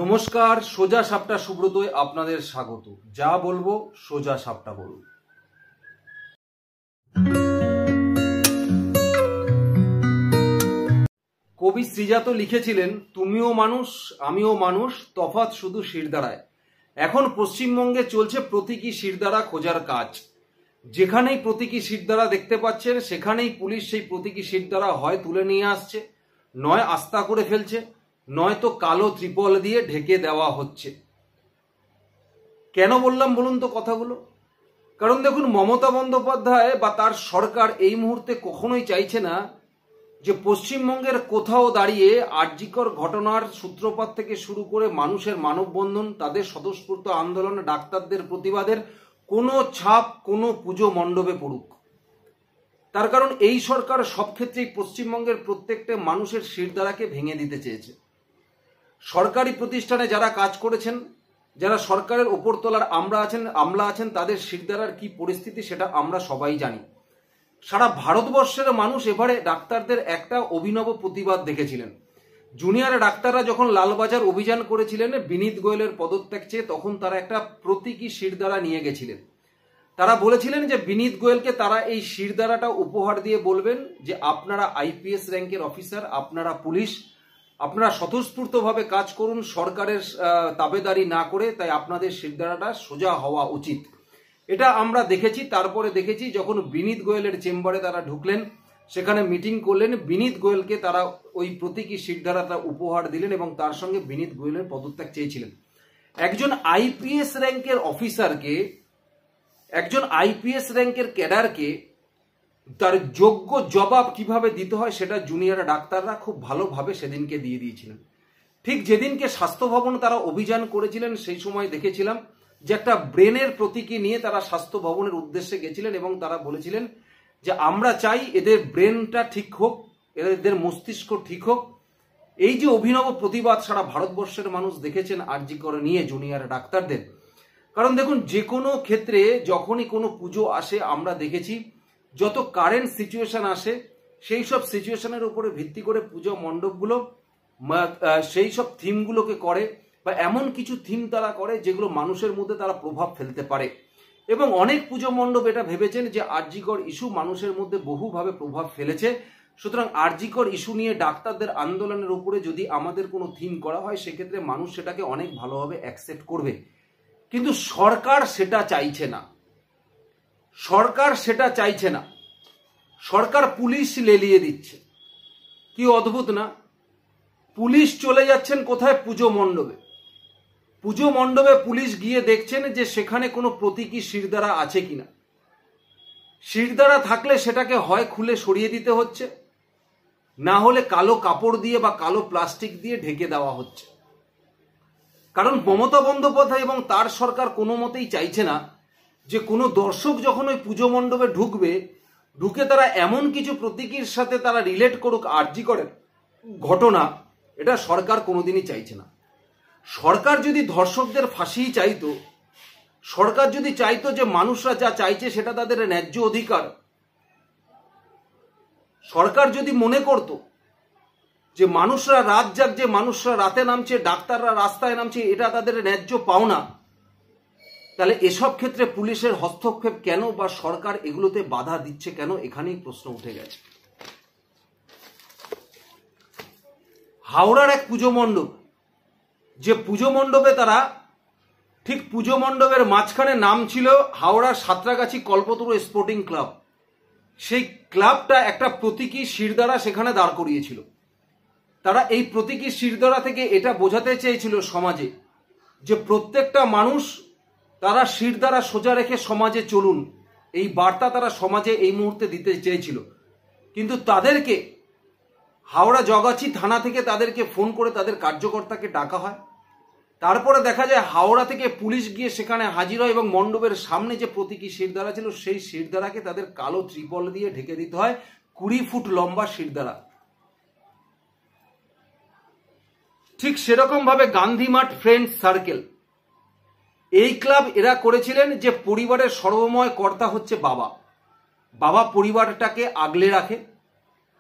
নমস্কার, সোজা সাপটা সুব্রতয় আপনাদের স্বাগত। যা বলবো সোজা সাপটা বলবো। কবি শ্রীজাত লিখেছিলেন, তুমিও মানুষ আমিও মানুষ, তফাৎ শুধু শিরদাঁড়ায়। এখন পশ্চিমবঙ্গে চলছে প্রতীকী শিরদাঁড়া খোঁজার কাজ। যেখানেই প্রতীকী শিরদাঁড়া দেখতে পাচ্ছেন সেখানেই পুলিশ সেই প্রতীকী শিরদাঁড়া হয় তুলে নিয়ে আসছে, নয় আস্থা করে ফেলছে, নয়তো কালো ত্রিপল দিয়ে ঢেকে দেওয়া হচ্ছে। কেন বললাম বলুন তো কথাগুলো? কারণ দেখুন, মমতা বন্দ্যোপাধ্যায় বা তার সরকার এই মুহূর্তে কখনোই চাইছে না যে পশ্চিমবঙ্গের কোথাও দাঁড়িয়ে আরজিকর ঘটনার সূত্রপাত থেকে শুরু করে মানুষের মানববন্ধন, তাদের স্বতঃস্ফূর্ত আন্দোলন, ডাক্তারদের প্রতিবাদের কোনো ছাপ কোনো পুজো মণ্ডপে পড়ুক। তার কারণ এই সরকার সব ক্ষেত্রেই পশ্চিমবঙ্গের প্রত্যেকটা মানুষের শিরদাঁড়াকে ভেঙে দিতে চেয়েছে। সরকারি প্রতিষ্ঠানে যারা কাজ করেছেন, যারা সরকারের ওপরতলার আমলা আছেন, তাদের শিরদাঁড়ার কি পরিস্থিতি সেটা আমরা সবাই জানি। সারা ভারতবর্ষের মানুষ এবারে ডাক্তারদের একটা অভিনব প্রতিবাদ দেখেছিলেন। জুনিয়র ডাক্তাররা যখন লালবাজার অভিযান করেছিলেন বিনীত গোয়েলের পদত্যাগ চেয়ে, তখন তারা একটা প্রতীকী শিরদাঁড়া নিয়ে গেছিলেন। তারা বলেছিলেন যে বিনীত গোয়েলকে তারা এই শিরদাঁড়াটা উপহার দিয়ে বলবেন যে আপনারা আইপিএস র্যাঙ্কের অফিসার, আপনারা পুলিশ, আপনারা স্বতঃস্ফূর্তভাবে কাজ করুন, সরকারের তাবেদারি না করে, তাই আপনাদের শিরদাঁড়াটা সোজা হওয়া উচিত। এটা আমরা দেখেছি। তারপরে দেখেছি যখন বিনীত গোয়েলের চেম্বারে তারা ঢুকলেন, সেখানে মিটিং করলেন, বিনীত গোয়েলকে তারা ওই প্রতীকী শিরদাঁড়াটা উপহার দিলেন এবং তার সঙ্গে বিনীত গোয়েলের পদত্যাগ চেয়েছিলেন। একজন আইপিএস র্যাঙ্কের অফিসারকে, একজন আইপিএস র্যাঙ্কের ক্যাডারকে তার যোগ্য জবাব কিভাবে দিতে হয় সেটা জুনিয়র ডাক্তাররা খুব ভালোভাবে সেদিনকে দিয়ে দিয়েছিলেন। ঠিক যেদিনকে স্বাস্থ্য ভবন তারা অভিযান করেছিলেন, সেই সময় দেখেছিলাম যে একটা ব্রেনের প্রতীকী নিয়ে তারা স্বাস্থ্য ভবনের উদ্দেশ্যে গেছিলেন এবং তারা বলেছিলেন যে আমরা চাই এদের ব্রেনটা ঠিক হোক, এদের মস্তিষ্ক ঠিক হোক। এই যে অভিনব প্রতিবাদ সারা ভারতবর্ষের মানুষ দেখেছেন আরজি করে নিয়ে জুনিয়র ডাক্তারদের। কারণ দেখুন, যে কোনো ক্ষেত্রে যখনই কোনো পুজো আসে আমরা দেখেছি যত কারেন্ট সিচুয়েশন আসে সেই সব সিচুয়েশনের উপরে ভিত্তি করে পুজো মণ্ডপগুলো সেই সব থিমগুলোকে করে, বা এমন কিছু থিম তারা করে যেগুলো মানুষের মধ্যে তারা প্রভাব ফেলতে পারে। এবং অনেক পুজো মণ্ডপ এটা ভেবেছেন যে আরজিকর ইস্যু মানুষের মধ্যে বহুভাবে প্রভাব ফেলেছে, সুতরাং আরজিকর ইস্যু নিয়ে ডাক্তারদের আন্দোলনের উপরে যদি আমাদের কোনো থিম করা হয় সেক্ষেত্রে মানুষ সেটাকে অনেক ভালোভাবে অ্যাকসেপ্ট করবে। কিন্তু সরকার সেটা চাইছে না। সরকার সেটা চাইছে না। সরকার পুলিশ লেলিয়ে দিচ্ছে। কি অদ্ভুত না? পুলিশ চলে যাচ্ছেন কোথায়? পুজো মণ্ডপে। পুজো মণ্ডপে পুলিশ গিয়ে দেখছেন যে সেখানে কোনো প্রতীকী শিরদাঁড়া আছে কিনা। শিরদাঁড়া থাকলে সেটাকে হয় খুলে সরিয়ে দিতে হচ্ছে, না হলে কালো কাপড় দিয়ে বা কালো প্লাস্টিক দিয়ে ঢেকে দেওয়া হচ্ছে। কারণ মমতা বন্দ্যোপাধ্যায় এবং তার সরকার কোনো মতেই চাইছে না যে কোনো দর্শক যখন ওই পুজো মণ্ডপে ঢুকে তারা এমন কিছু প্রতীকীর সাথে তারা রিলেট করুক আরজি করেন ঘটনা। এটা সরকার কোনোদিনই চাইছে না। সরকার যদি ধর্ষকদের ফাঁসিই চাইতো, সরকার যদি চাইতো যে মানুষরা যা চাইছে সেটা তাদের ন্যায্য অধিকার, সরকার যদি মনে করত যে মানুষরা রাত জাগছে, মানুষরা রাতে নামছে, ডাক্তাররা রাস্তায় নামছে, এটা তাদের ন্যায্য পাওনা, তাহলে এসব ক্ষেত্রে পুলিশের হস্তক্ষেপ কেন বা সরকার এগুলোতে বাধা দিচ্ছে কেন? এখানেই প্রশ্ন উঠে গেছে। হাওড়ার এক পুজো মণ্ডপ, যে পুজো মণ্ডপে তারা ঠিক পুজো মণ্ডপের মাঝখানে নাম ছিল হাওড়া সাঁতরাগাছি কল্পতরু স্পোর্টিং ক্লাব। সেই ক্লাবটা একটা প্রতীকী শিরদাঁড়া সেখানে দাঁড় করিয়েছিল। তারা এই প্রতীকী শিরদাঁড়া থেকে এটা বোঝাতে চেয়েছিল সমাজে যে প্রত্যেকটা মানুষ তারা শিরদাঁড়া সোজা রেখে সমাজে চলুন, এই বার্তা তারা সমাজে এই মুহূর্তে দিতে চেয়েছিল। কিন্তু তাদেরকে হাওড়া জগাছি থানা থেকে তাদেরকে ফোন করে তাদের কার্যকর্তাকে ডাকা হয়। তারপরে দেখা যায় হাওড়া থেকে পুলিশ গিয়ে সেখানে হাজির হয় এবং মণ্ডপের সামনে যে প্রতীকী শিরদাঁড়া ছিল সেই শিরদাঁড়াকে তাদের কালো ত্রিপল দিয়ে ঢেকে দিতে হয়। 20 ফুট লম্বা শিরদাঁড়া। ঠিক সেরকম ভাবে গান্ধী মাঠ ফ্রেন্ডস সার্কেল, এই ক্লাব এরা করেছিলেন যে পরিবারের সর্বময় কর্তা হচ্ছে বাবা। বাবা পরিবারটাকে আগলে রাখে,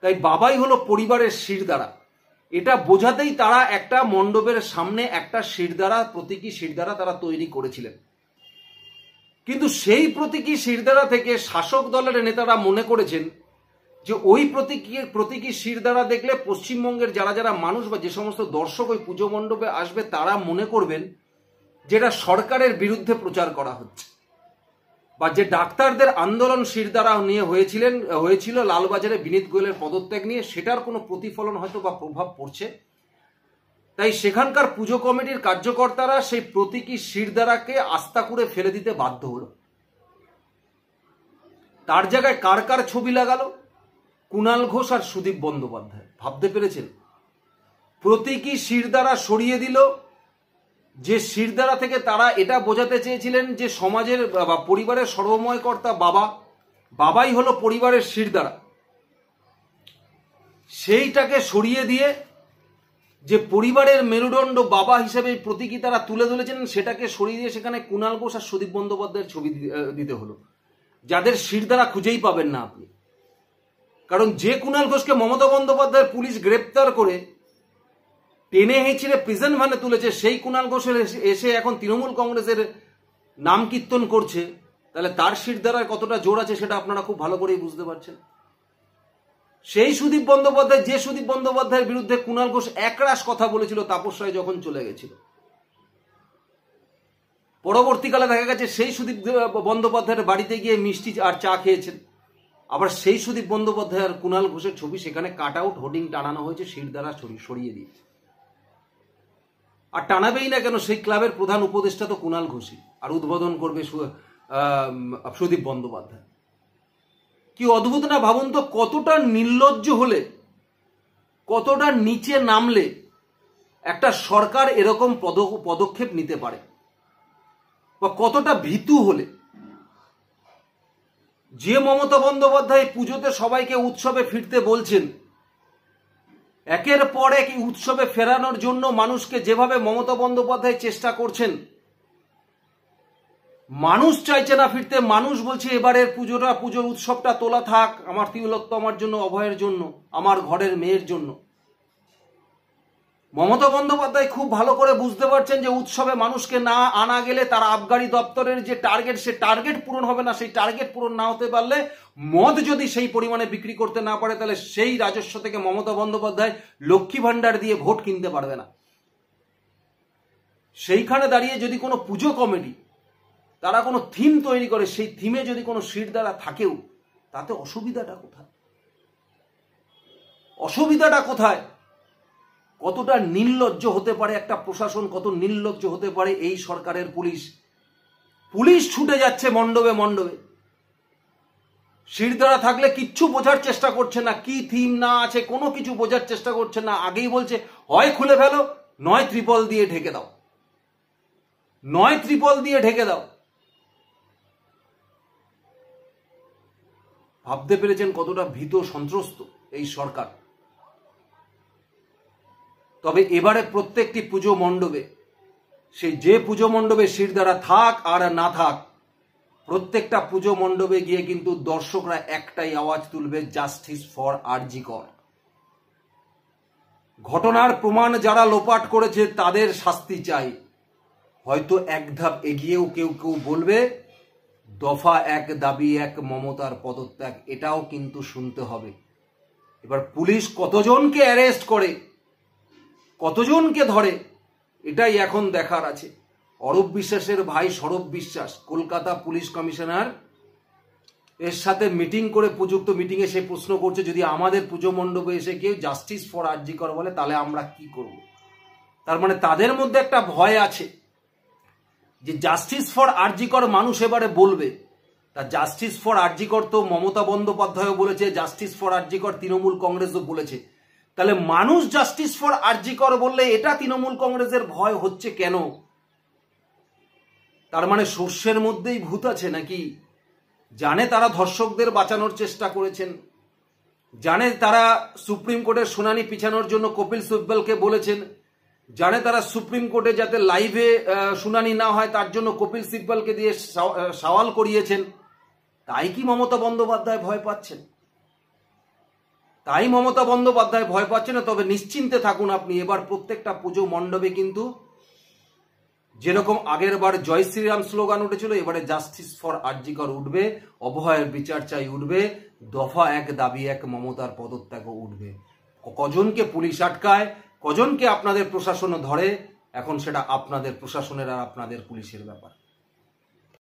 তাই বাবাই হলো পরিবারের শিরদাঁড়া। এটা বোঝাতেই তারা একটা মণ্ডপের সামনে একটা শিরদাঁড়া, প্রতীকী শিরদাঁড়া তারা তৈরি করেছিলেন। কিন্তু সেই প্রতীকী শিরদাঁড়া থেকে শাসক দলের নেতারা মনে করেছেন যে ওই প্রতীকী শিরদাঁড়া দেখলে পশ্চিমবঙ্গের যারা যারা মানুষ বা যে সমস্ত দর্শক ওই পুজো মণ্ডপে আসবে তারা মনে করবেন যেটা সরকারের বিরুদ্ধে প্রচার করা হচ্ছে, বা যে ডাক্তারদের আন্দোলন শিরদাঁড়া নিয়ে হয়েছিল লালবাজারে বিনীত গোয়েলের পদত্যাগ নিয়ে, সেটার কোনো প্রতিফলন হয়তো বা প্রভাব পড়ছে। তাই সেখানকার পুজো কমিটির কার্যকর্তারা সেই প্রতীকী শিরদাঁড়াকে আস্থা করে ফেলে দিতে বাধ্য হলো। তার জায়গায় কার কার ছবি লাগালো? কুণাল ঘোষ আর সুদীপ বন্দ্যোপাধ্যায়। ভাবতে পেরেছেন? প্রতীকী শিরদাঁড়া সরিয়ে দিল, যে শিরদাঁড়া থেকে তারা এটা বোঝাতে চেয়েছিলেন যে সমাজের বা পরিবারের সর্বময় কর্তা বাবাই হলো পরিবারের শিরদাঁড়া। সেইটাকে সরিয়ে দিয়ে যে পরিবারের মেরুদণ্ড বাবা হিসেবে প্রতীকী তারা তুলে ধরেছিলেন, সেটাকে সরিয়ে দিয়ে সেখানে কুণাল ঘোষ আর সুদীপ বন্দ্যোপাধ্যায়ের ছবি দিতে হলো, যাদের শিরদাঁড়া খুঁজেই পাবেন না আপনি। কারণ যে কুণাল ঘোষকে মমতা বন্দ্যোপাধ্যায়ের পুলিশ গ্রেপ্তার করে টেনে হেঁচড়ে প্রিজন ভ্যানে তুলেছে, সেই কুণাল ঘোষের এসে এখন তৃণমূল কংগ্রেসের নাম কীর্তন করছে, তাহলে তার শিরদাঁড়ায় কতটা জোর আছে সেটা আপনারা খুব ভালো করেই বুঝতে পারছেন। সেই সুদীপ বন্দ্যোপাধ্যায়, যে সুদীপ বন্দ্যোপাধ্যায়ের বিরুদ্ধে কুণাল ঘোষ একরাশ কথা বলেছিল তাপস রায় যখন চলে গেছিল, পরবর্তীকালে দেখা গেছে সেই সুদীপ বন্দ্যোপাধ্যায়ের বাড়িতে গিয়ে মিষ্টি আর চা খেয়েছেন। আবার সেই সুদীপ বন্দ্যোপাধ্যায় আর কুণাল ঘোষের ছবি সেখানে কাট আউট হোর্ডিং টানানো হয়েছে, শিরদাঁড়া সরিয়ে দিয়েছে। আর টানাবেই না কেন, সেই ক্লাবের প্রধান উপদেষ্টা তো কুণাল ঘোষই, আর উদ্বোধন করবে সুদীপ বন্দ্যোপাধ্যায়। কি অদ্ভুত না? ভাবুন তো, কতটা নির্লজ্জ হলে, কতটা নিচে নামলে একটা সরকার এরকম পদক্ষেপ নিতে পারে, বা কতটা ভীতু হলে। যে মমতা বন্দ্যোপাধ্যায় পুজোতে সবাইকে উৎসবে ফিরতে বলছেন, একের পর এক উৎসবে ফেরানোর জন্য মানুষকে যেভাবে মমতা বন্দ্যোপাধ্যায় চেষ্টা করছেন, মানুষ চাইছে না ফিরতে। মানুষ বলছে এবারের পুজোর উৎসবটা তোলা থাক, আমার তিলোত্তমার জন্য, অভয়ের জন্য, আমার ঘরের মেয়ের জন্য। মমতা বন্দ্যোপাধ্যায় খুব ভালো করে বুঝতে পারছেন যে উৎসবে মানুষকে না আনা গেলে তার আবগারি দপ্তরের যে টার্গেট, সে টার্গেট পূরণ হবে না। সেই টার্গেট পূরণ না হতে পারলে, মদ যদি সেই পরিমাণে বিক্রি করতে না পারে, তাহলে সেই রাজস্ব থেকে মমতা বন্দ্যোপাধ্যায় লক্ষ্মী ভাণ্ডার দিয়ে ভোট কিনতে পারবে না। সেইখানে দাঁড়িয়ে যদি কোনো পুজো কমিটি তারা কোনো থিম তৈরি করে, সেই থিমে যদি কোনো শিরদাঁড়া থাকেও, তাতে অসুবিধাটা কোথায়? অসুবিধাটা কোথায়? কতটা নির্লজ্জ হতে পারে একটা প্রশাসন, কত নির্লজ্জ হতে পারে এই সরকারের পুলিশ ছুটে যাচ্ছে মণ্ডপে মণ্ডপে। শিরদাঁড়া থাকলে কিচ্ছু বোঝার চেষ্টা করছে না, কি থিম না আছে কোনো কিছু বোঝার চেষ্টা করছে না। আগেই বলছে হয় খুলে ফেলো, নয় ত্রিপল দিয়ে ঢেকে দাও, নয় ত্রিপল দিয়ে ঢেকে দাও। ভাবতে পেরেছেন কতটা ভীত সন্ত্রস্ত এই সরকার? তবে এবারে প্রত্যেকটি পুজো মণ্ডপে, সেই যে পুজো মণ্ডপে শিরদাঁড়া থাক আর না থাক, প্রত্যেকটা পুজো মণ্ডপে গিয়ে কিন্তু দর্শকরা একটাই আওয়াজ তুলবে, জাস্টিস ফর আরজি কর। ঘটনার প্রমাণ যারা লোপাট করেছে তাদের শাস্তি চাই। হয়তো এক ধাপ এগিয়েও কেউ কেউ বলবে দফা এক, দাবি এক, মমতার পদত্যাগ। এটাও কিন্তু শুনতে হবে। এবার পুলিশ কতজনকে অ্যারেস্ট করে, কতজনকে ধরে, এটাই এখন দেখার আছে। অরূপ বিশ্বাসের ভাই সৌরভ বিশ্বাস কলকাতা পুলিশ কমিশনার এর সাথে মিটিং করে, উপযুক্ত মিটিংয়ে সে প্রশ্ন করছে, যদি আমাদের পুজো মণ্ডপে এসে কেউ জাস্টিস ফর আরজি কর বলে, তাহলে আমরা কি করব? তার মানে তাদের মধ্যে একটা ভয় আছে যে জাস্টিস ফর আরজি কর মানুষ এবারে বলবে। তা জাস্টিস ফর আরজি কর তো মমতা বন্দ্যোপাধ্যায়ও বলেছে, জাস্টিস ফর আরজি কর তৃণমূল কংগ্রেসও বলেছে। তাহলে মানুষ জাস্টিস ফর আরজি কর বললে এটা তৃণমূল কংগ্রেসের ভয় হচ্ছে কেন? তার মানে সর্ষের মধ্যেই ভূত আছে নাকি? জানে তারা ধর্ষকদের বাঁচানোর চেষ্টা করেছেন, জানে তারা সুপ্রিম কোর্টের শুনানি পিছানোর জন্য কপিল সিব্বলকে বলেছেন, জানে তারা সুপ্রিম কোর্টে যাতে লাইভে শুনানি না হয় তার জন্য কপিল সিব্বলকে দিয়ে সওয়াল করিয়েছেন। তাই কি মমতা বন্দ্যোপাধ্যায় ভয় পাচ্ছেন? তাই মমতা বন্দ্যোপাধ্যায় ভয় পাচ্ছে না। তবে নিশ্চিন্তে থাকুন আপনি, এবার প্রত্যেকটা পুজো মণ্ডপে কিন্তু যেরকম আগের বার জয় শ্রীরাম স্লোগান উঠেছিল, এবারে জাস্টিস ফর আরজিকর উঠবে, অভয়ের বিচার চাই উঠবে, দফা 1 দাবি 1 মমতার পদত্যাগও উঠবে। কজনকে পুলিশ আটকায়, কজনকে আপনাদের প্রশাসন ধরে, এখন সেটা আপনাদের প্রশাসনের আর আপনাদের পুলিশের ব্যাপার।